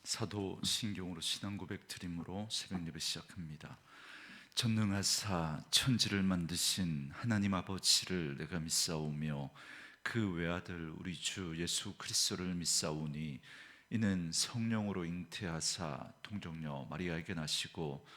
사도 신경으로 신앙 고백 드림으로 새벽 예배 시작합니다. 전능하사 천지를 만드신 하나님 아버지를 내가 믿사오며 그 외아들 우리 주 예수 그리스도를 믿사오니 이는 성령으로 잉태하사 동정녀 마리아에게 나시고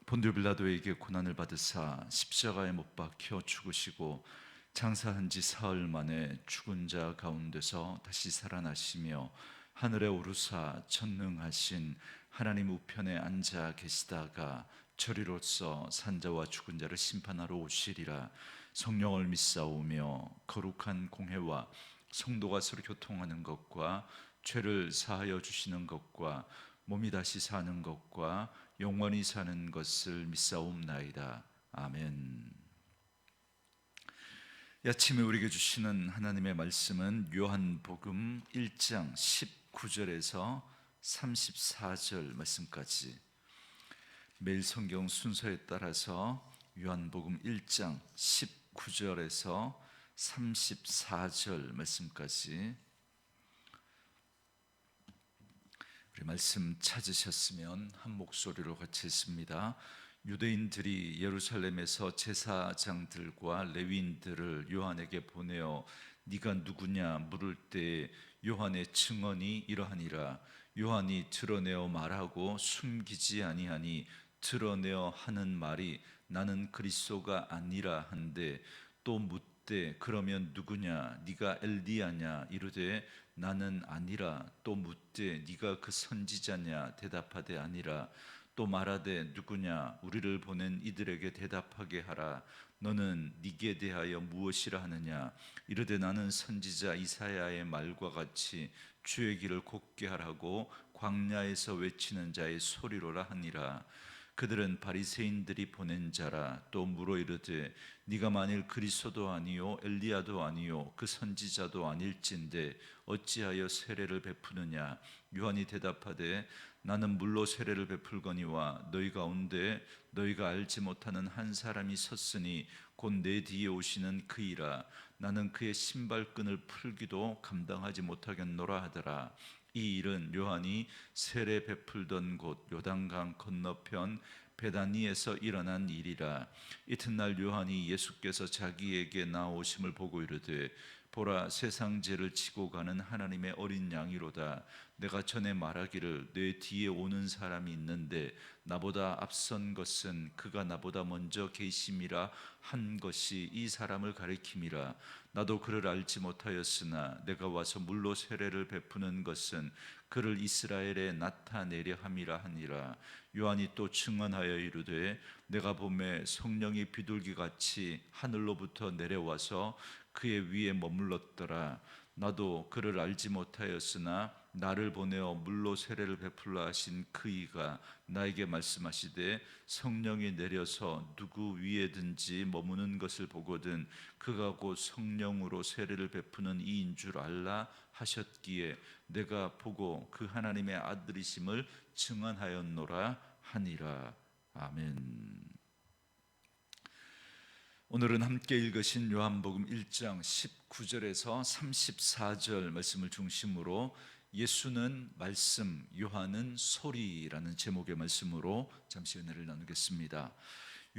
본디오 빌라도에게 고난을 받으사 십자가에 못 박혀 죽으시고 장사한 지 사흘 만에 죽은 자 가운데서 다시 살아나시며 하늘에 오르사 전능하신 하나님 우편에 앉아 계시다가 저리로서 산자와 죽은 자를 심판하러 오시리라. 성령을 믿사오며 거룩한 공회와 성도가 서로 교통하는 것과 죄를 사하여 주시는 것과 몸이 다시 사는 것과 영원히 사는 것을 믿사옵나이다. 아멘. 이 아침에 우리에게 주시는 하나님의 말씀은 요한복음 1장 19절에서 34절 말씀까지, 매일 성경 순서에 따라서 요한복음 1장 19절에서 34절 말씀까지, 우리 말씀 찾으셨으면 한 목소리로 같이 읽습니다. 유대인들이 예루살렘에서 제사장들과 레위인들을 요한에게 보내어 네가 누구냐 물을 때 요한의 증언이 이러하니라. 요한이 드러내어 말하고 숨기지 아니하니 드러내어 하는 말이 나는 그리스도가 아니라 한데, 또 묻되 그러면 누구냐 네가 엘리야냐 이르되 나는 아니라. 또 묻되 네가 그 선지자냐 대답하되 아니라. 또 말하되 누구냐 우리를 보낸 이들에게 대답하게 하라. 너는 네게 대하여 무엇이라 하느냐 이르되 나는 선지자 이사야의 말과 같이 주의 길을 곧게 하라고 광야에서 외치는 자의 소리로라 하니라. 그들은 바리새인들이 보낸 자라. 또 물어 이르되 네가 만일 그리스도도 아니요 엘리야도 아니요 그 선지자도 아닐진데 어찌하여 세례를 베푸느냐. 요한이 대답하되 나는 물로 세례를 베풀거니와 너희 가운데 너희가 알지 못하는 한 사람이 섰으니 곧 내 뒤에 오시는 그이라. 나는 그의 신발끈을 풀기도 감당하지 못하겠노라 하더라. 이 일은 요한이 세례 베풀던 곳 요단강 건너편 베다니에서 일어난 일이라. 이튿날 요한이 예수께서 자기에게 나오심을 보고 이르되 보라, 세상 죄를 지고 가는 하나님의 어린 양이로다. 내가 전에 말하기를 내 뒤에 오는 사람이 있는데 나보다 앞선 것은 그가 나보다 먼저 계심이라 한 것이 이 사람을 가리킴이라. 나도 그를 알지 못하였으나 내가 와서 물로 세례를 베푸는 것은 그를 이스라엘에 나타내려 함이라 하니라. 요한이 또 증언하여 이르되 내가 보매 성령이 비둘기같이 하늘로부터 내려와서 그의 위에 머물렀더라. 나도 그를 알지 못하였으나 나를 보내어 물로 세례를 베풀라 하신 그이가 나에게 말씀하시되 성령이 내려서 누구 위에든지 머무는 것을 보거든 그가 곧 성령으로 세례를 베푸는 이인 줄 알라 하셨기에 내가 보고 그 하나님의 아들이심을 증언하였노라 하니라. 아멘. 오늘은 함께 읽으신 요한복음 1장 19절에서 34절 말씀을 중심으로 예수는 말씀, 요한은 소리라는 제목의 말씀으로 잠시 은혜를 나누겠습니다.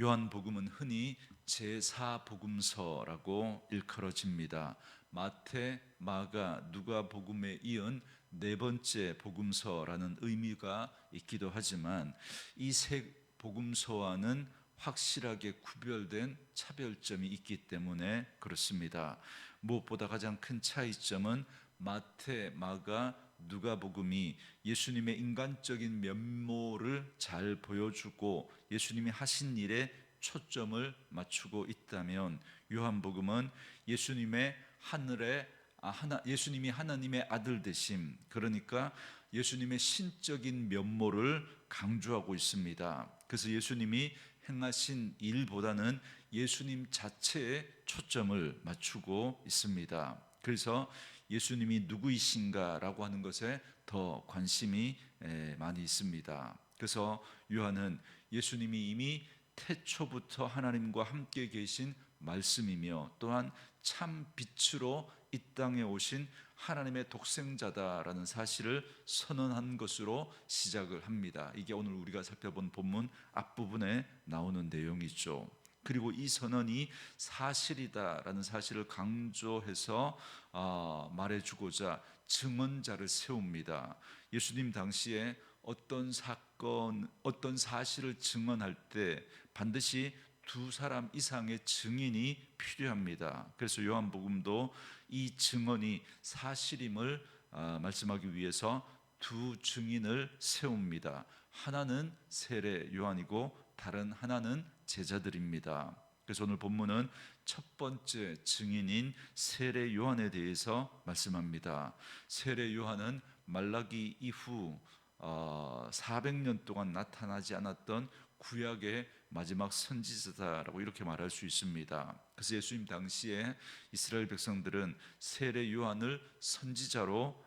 요한복음은 흔히 제4복음서라고 일컬어집니다. 마태, 마가, 누가복음에 이은 네 번째 복음서라는 의미가 있기도 하지만 이 세 복음서와는 확실하게 구별된 차별점이 있기 때문에 그렇습니다. 무엇보다 가장 큰 차이점은 마태, 마가, 누가복음이 예수님의 인간적인 면모를 잘 보여주고 예수님이 하신 일에 초점을 맞추고 있다면, 요한복음은 예수님이 하나님의 아들 되심, 그러니까 예수님의 신적인 면모를 강조하고 있습니다. 그래서 예수님이 행하신 일보다는 예수님 자체에 초점을 맞추고 있습니다. 그래서 예수님이 누구이신가라고 하는 것에 더 관심이 많이 있습니다. 그래서 요한은 예수님이 이미 태초부터 하나님과 함께 계신 말씀이며 또한 참 빛으로 이 이 땅에 오신 하나님의 독생자다라는 사실을 선언한 것으로 시작을 합니다. 이게 오늘 우리가 살펴본 본문 앞부분에 나오는 내용이죠. 그리고 이 선언이 사실이다라는 사실을 강조해서 말해주고자 증언자를 세웁니다. 예수님 당시에 어떤 사건, 어떤 사실을 증언할 때 반드시 두 사람 이상의 증인이 필요합니다. 그래서 요한복음도 이 증언이 사실임을 말씀하기 위해서 두 증인을 세웁니다. 하나는 세례 요한이고 다른 하나는 제자들입니다. 그래서 오늘 본문은 첫 번째 증인인 세례 요한에 대해서 말씀합니다. 세례 요한은 말라기 이후 400년 동안 나타나지 않았던 구약의 마지막 선지자다라고 이렇게 말할 수 있습니다. 그래서 예수님 당시에 이스라엘 백성들은 세례 요한을 선지자로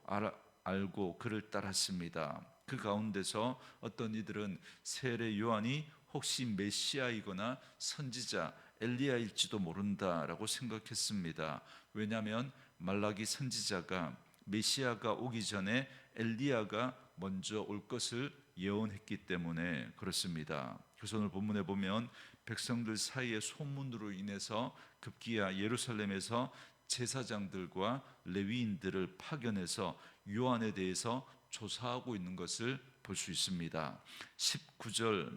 알고 그를 따랐습니다. 그 가운데서 어떤 이들은 세례 요한이 혹시 메시아이거나 선지자 엘리야일지도 모른다라고 생각했습니다. 왜냐하면 말라기 선지자가 메시아가 오기 전에 엘리야가 먼저 올 것을 예언했기 때문에 그렇습니다. 그래서 오늘 본문에 보면 백성들 사이의 소문으로 인해서 급기야 예루살렘에서 제사장들과 레위인들을 파견해서 요한에 대해서 조사하고 있는 것을 볼 수 있습니다. 19절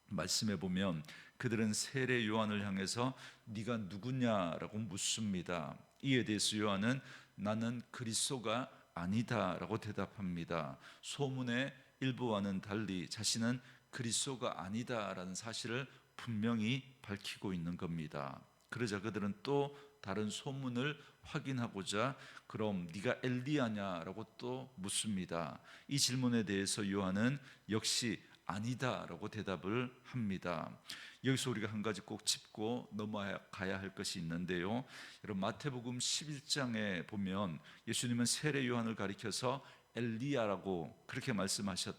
말씀에 보면 그들은 세례 요한을 향해서 네가 누구냐라고 묻습니다. 이에 대해서 요한은 나는 그리스도가 아니다라고 대답합니다. 소문의 일부와는 달리 자신은 그리스도가 아니다라는 사실을 분명히 밝히고 있는 겁니다. 그러자 그들은 또 다른 소문을 확인하고자 그럼 네가 엘리야냐라고 또 묻습니다. 이 질문에 대해서 요한은 역시 아니다라고 대답을 합니다. 여기서 우리가 한 가지 꼭 짚고 넘어가야 할 것이 있는데요. 여러분 마태복음 11장에 보면 예수님은 세례 요한을 가리켜서 엘리야라고 그렇게 말씀하신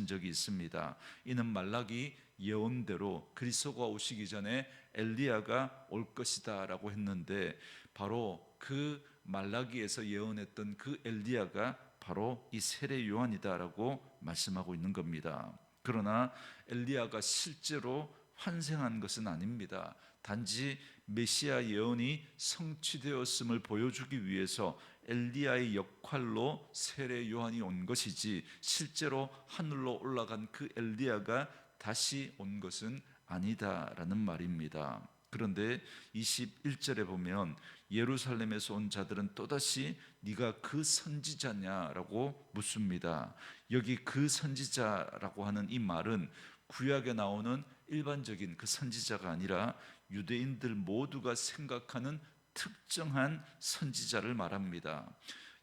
적이 있습니다. 이는 말라기 예언대로 그리스도가 오시기 전에 엘리야가 올 것이다라고 했는데 바로 그 말라기에서 예언했던 그 엘리야가 바로 이 세례 요한이다라고 말씀하고 있는 겁니다. 그러나 엘리야가 실제로 환생한 것은 아닙니다. 단지 메시아 예언이 성취되었음을 보여주기 위해서 엘리야의 역할로 세례 요한이 온 것이지 실제로 하늘로 올라간 그 엘리야가 다시 온 것은 아니다라는 말입니다. 그런데 21절에 보면 예루살렘에서 온 자들은 또다시 네가 그 선지자냐라고 묻습니다. 여기 그 선지자라고 하는 이 말은 구약에 나오는 일반적인 그 선지자가 아니라 유대인들 모두가 생각하는 특정한 선지자를 말합니다.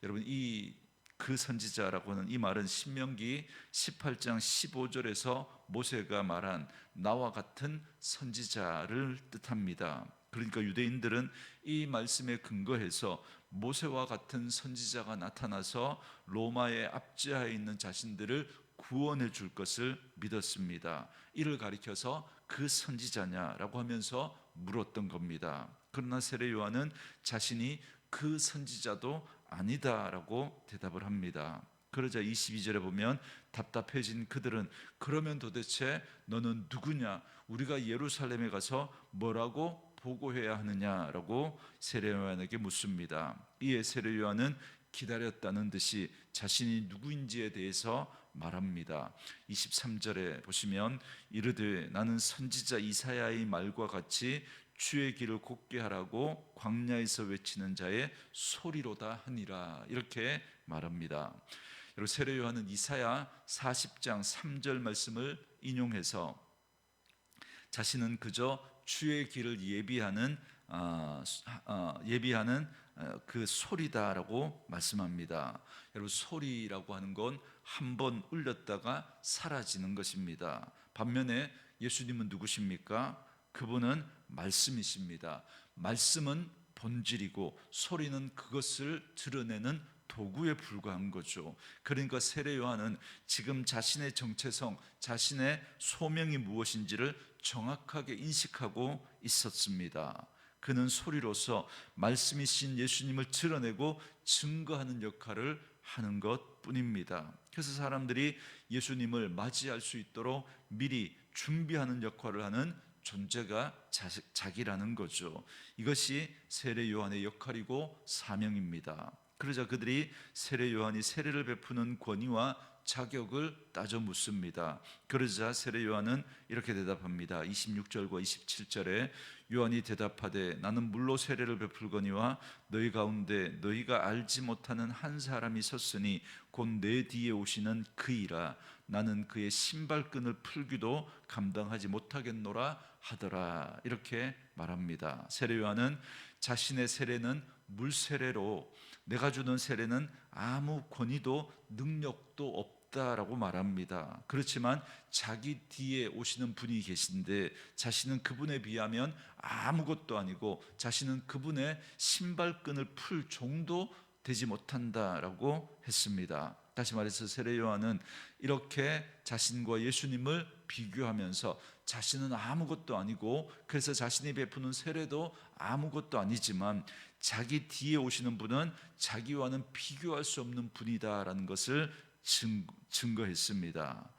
여러분 이 그 선지자라고 하는 이 말은 신명기 18장 15절에서 모세가 말한 나와 같은 선지자를 뜻합니다. 그러니까 유대인들은 이 말씀에 근거해서 모세와 같은 선지자가 나타나서 로마의 압제하에 있는 자신들을 구원해 줄 것을 믿었습니다. 이를 가리켜서 그 선지자냐라고 하면서 물었던 겁니다. 그러나 세례 요한은 자신이 그 선지자도 아니다라고 대답을 합니다. 그러자 22절에 보면 답답해진 그들은 그러면 도대체 너는 누구냐? 우리가 예루살렘에 가서 뭐라고 보고해야 하느냐라고 세례 요한에게 묻습니다. 이에 세례 요한은 기다렸다는 듯이 자신이 누구인지에 대해서 말합니다. 23절에 보시면 이르되 나는 선지자 이사야의 말과 같이 주의 길을 곧게 하라고 광야에서 외치는 자의 소리로다 하니라 이렇게 말합니다. 여러분 세례 요한은 이사야 40장 3절 말씀을 인용해서 자신은 그저 주의 길을 예비하는 그 소리다라고 말씀합니다. 여러분 소리라고 하는 건 한 번 울렸다가 사라지는 것입니다. 반면에 예수님은 누구십니까? 그분은 말씀이십니다. 말씀은 본질이고 소리는 그것을 드러내는 도구에 불과한 거죠. 그러니까 세례 요한은 지금 자신의 정체성, 자신의 소명이 무엇인지를 정확하게 인식하고 있었습니다. 그는 소리로서 말씀이신 예수님을 드러내고 증거하는 역할을 하는 것뿐입니다. 그래서 사람들이 예수님을 맞이할 수 있도록 미리 준비하는 역할을 하는 존재가 자기라는 거죠. 이것이 세례 요한의 역할이고 사명입니다. 그러자 그들이 세례 요한이 세례를 베푸는 권위와 자격을 따져 묻습니다. 그러자 세례 요한은 이렇게 대답합니다. 26절과 27절에 요한이 대답하되 나는 물로 세례를 베풀거니와 너희 가운데 너희가 알지 못하는 한 사람이 섰으니 곧 내 뒤에 오시는 그이라. 나는 그의 신발끈을 풀기도 감당하지 못하겠노라 하더라. 이렇게 말합니다. 세례 요한은 자신의 세례는 물세례로, 내가 주는 세례는 아무 권위도 능력도 없다라고 말합니다. 그렇지만 자기 뒤에 오시는 분이 계신데 자신은 그분에 비하면 아무것도 아니고 자신은 그분의 신발끈을 풀 정도 되지 못한다라고 했습니다. 다시 말해서 세례 요한은 이렇게 자신과 예수님을 비교하면서 자신은 아무것도 아니고 그래서 자신이 베푸는 세례도 아무것도 아니지만 자기 뒤에 오시는 분은 자기와는 비교할 수 없는 분이다라는 것을 증거했습니다.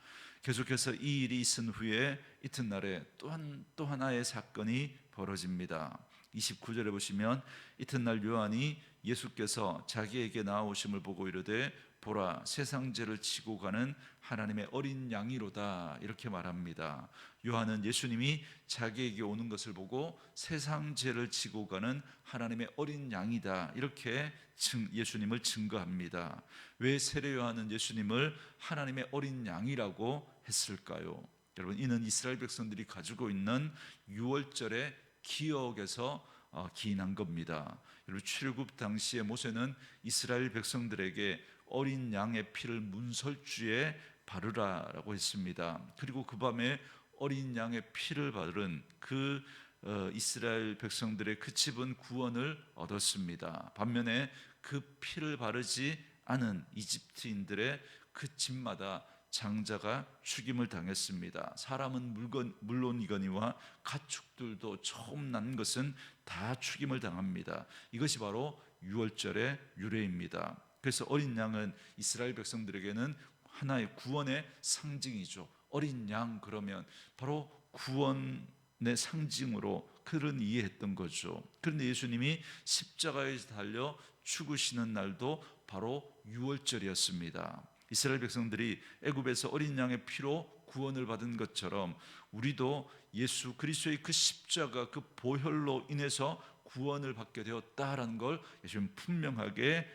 계속해서 이 일이 있은 후에 이튿날에 또 하나의 사건이 벌어집니다. 29절에 보시면 이튿날 요한이 예수께서 자기에게 나아오심을 보고 이르되 보라 세상죄를 지고 가는 하나님의 어린 양이로다 이렇게 말합니다. 요한은 예수님이 자기에게 오는 것을 보고 세상죄를 지고 가는 하나님의 어린 양이다 이렇게 예수님을 증거합니다. 왜 세례 요한은 예수님을 하나님의 어린 양이라고 했을까요? 여러분 이는 이스라엘 백성들이 가지고 있는 유월절의 기억에서 기인한 겁니다. 여러분 출애굽 당시에 모세는 이스라엘 백성들에게 어린 양의 피를 문설주에 바르라라고 했습니다. 그리고 그 밤에 어린 양의 피를 바른 그 이스라엘 백성들의 그 집은 구원을 얻었습니다. 반면에 그 피를 바르지 않은 이집트인들의 그 집마다 장자가 죽임을 당했습니다. 사람은 물론이거니와 가축들도 처음 난 것은 다 죽임을 당합니다. 이것이 바로 유월절의 유래입니다. 그래서 어린 양은 이스라엘 백성들에게는 하나의 구원의 상징이죠. 어린 양 그러면 바로 구원의 상징으로 그런 이해했던 거죠. 그런데 예수님이 십자가에서 달려 죽으시는 날도 바로 유월절이었습니다. 이스라엘 백성들이 애굽에서 어린 양의 피로 구원을 받은 것처럼 우리도 예수 그리스도의 그 십자가 그 보혈로 인해서 구원을 받게 되었다라는 걸 예수님 분명하게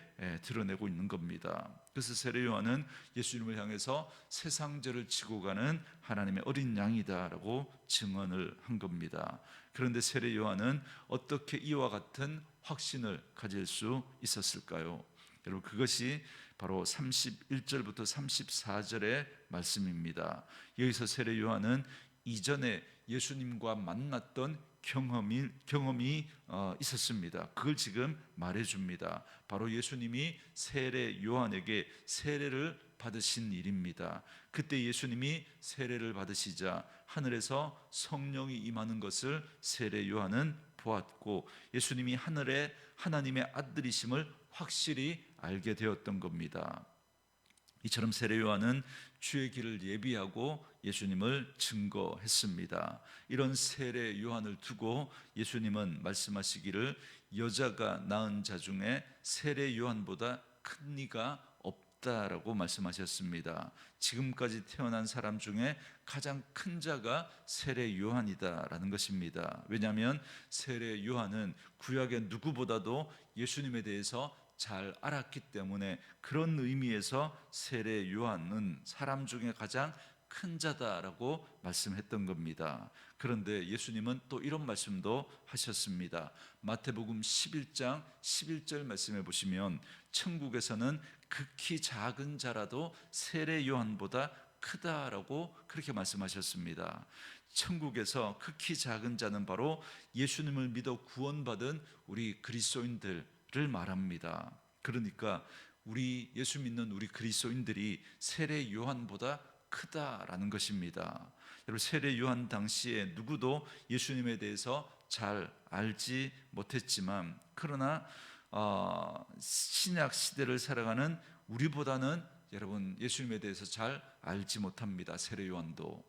드러내고 있는 겁니다. 그래서 세례 요한은 예수님을 향해서 세상 죄를 지고 가는 하나님의 어린 양이다라고 증언을 한 겁니다. 그런데 세례 요한은 어떻게 이와 같은 확신을 가질 수 있었을까요? 여러분 그것이 바로 31절부터 34절의 말씀입니다. 여기서 세례 요한은 이전에 예수님과 만났던 경험이 있었습니다. 그걸 지금 말해줍니다. 바로 예수님이 세례 요한에게 세례를 받으신 일입니다. 그때 예수님이 세례를 받으시자 하늘에서 성령이 임하는 것을 세례 요한은 보았고 예수님이 하늘에 하나님의 아들이심을 확실히 알게 되었던 겁니다. 이처럼 세례 요한은 주의 길을 예비하고 예수님을 증거했습니다. 이런 세례 요한을 두고 예수님은 말씀하시기를 여자가 낳은 자 중에 세례 요한보다 큰 이가 없다라고 말씀하셨습니다. 지금까지 태어난 사람 중에 가장 큰 자가 세례 요한이다라는 것입니다. 왜냐하면 세례 요한은 구약의 누구보다도 예수님에 대해서 잘 알았기 때문에 그런 의미에서 세례 요한은 사람 중에 가장 큰 자다라고 말씀했던 겁니다. 그런데 예수님은 또 이런 말씀도 하셨습니다. 마태복음 11장 11절 말씀해 보시면 천국에서는 극히 작은 자라도 세례 요한보다 크다라고 그렇게 말씀하셨습니다. 천국에서 극히 작은 자는 바로 예수님을 믿어 구원받은 우리 그리스도인들 를 말합니다. 그러니까 우리 예수 믿는 우리 그리스도인들이 세례 요한보다 크다라는 것입니다. 여러분 세례 요한 당시에 누구도 예수님에 대해서 잘 알지 못했지만, 그러나 신약 시대를 살아가는 우리보다는 여러분 예수님에 대해서 잘 알지 못합니다. 세례 요한도.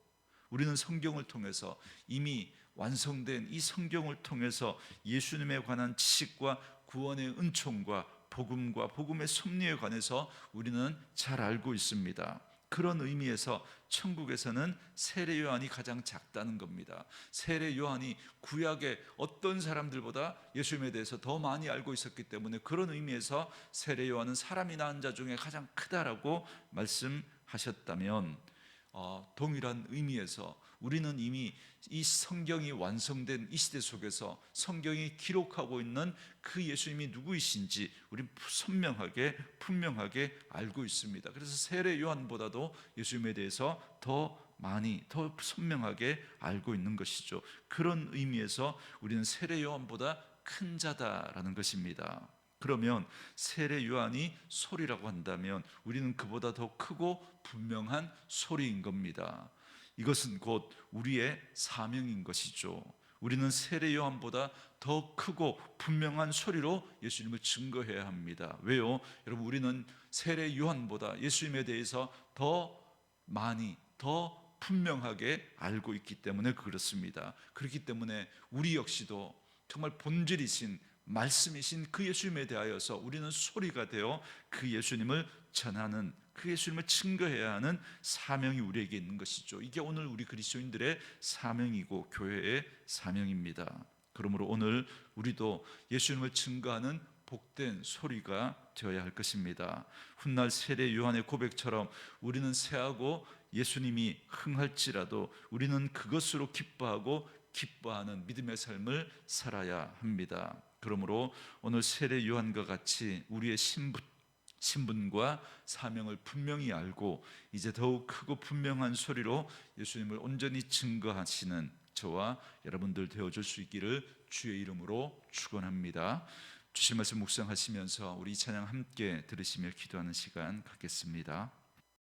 우리는 성경을 통해서 이미 완성된 이 성경을 통해서 예수님에 관한 지식과 구원의 은총과 복음과 복음의 섭리에 관해서 우리는 잘 알고 있습니다. 그런 의미에서 천국에서는 세례 요한이 가장 작다는 겁니다. 세례 요한이 구약의 어떤 사람들보다 예수님에 대해서 더 많이 알고 있었기 때문에 그런 의미에서 세례 요한은 사람이 낳은 자 중에 가장 크다라고 말씀하셨다면, 동일한 의미에서 우리는 이미 이 성경이 완성된 이 시대 속에서 성경이 기록하고 있는 그 예수님이 누구이신지 우리는 선명하게 분명하게 알고 있습니다. 그래서 세례 요한보다도 예수님에 대해서 더 많이 더 선명하게 알고 있는 것이죠. 그런 의미에서 우리는 세례 요한보다 큰 자다라는 것입니다. 그러면 세례 요한이 소리라고 한다면 우리는 그보다 더 크고 분명한 소리인 겁니다. 이것은 곧 우리의 사명인 것이죠. 우리는 세례 요한보다 더 크고 분명한 소리로 예수님을 증거해야 합니다. 왜요? 여러분, 우리는 세례 요한보다 예수님에 대해서 더 많이 더 분명하게 알고 있기 때문에 그렇습니다. 그렇기 때문에 우리 역시도 정말 본질이신 말씀이신 그 예수님에 대하여서 우리는 소리가 되어 그 예수님을 전하는, 그 예수님을 증거해야 하는 사명이 우리에게 있는 것이죠. 이게 오늘 우리 그리스도인들의 사명이고 교회의 사명입니다. 그러므로 오늘 우리도 예수님을 증거하는 복된 소리가 되어야 할 것입니다. 훗날 세례 요한의 고백처럼 우리는 새하고 예수님이 흥할지라도 우리는 그것으로 기뻐하는 믿음의 삶을 살아야 합니다. 그러므로 오늘 세례 요한과 같이 우리의 신분과 사명을 분명히 알고 이제 더욱 크고 분명한 소리로 예수님을 온전히 증거하시는 저와 여러분들 되어줄 수 있기를 주의 이름으로 축원합니다. 주신 말씀 묵상하시면서 우리 이 찬양 함께 들으시며 기도하는 시간 갖겠습니다.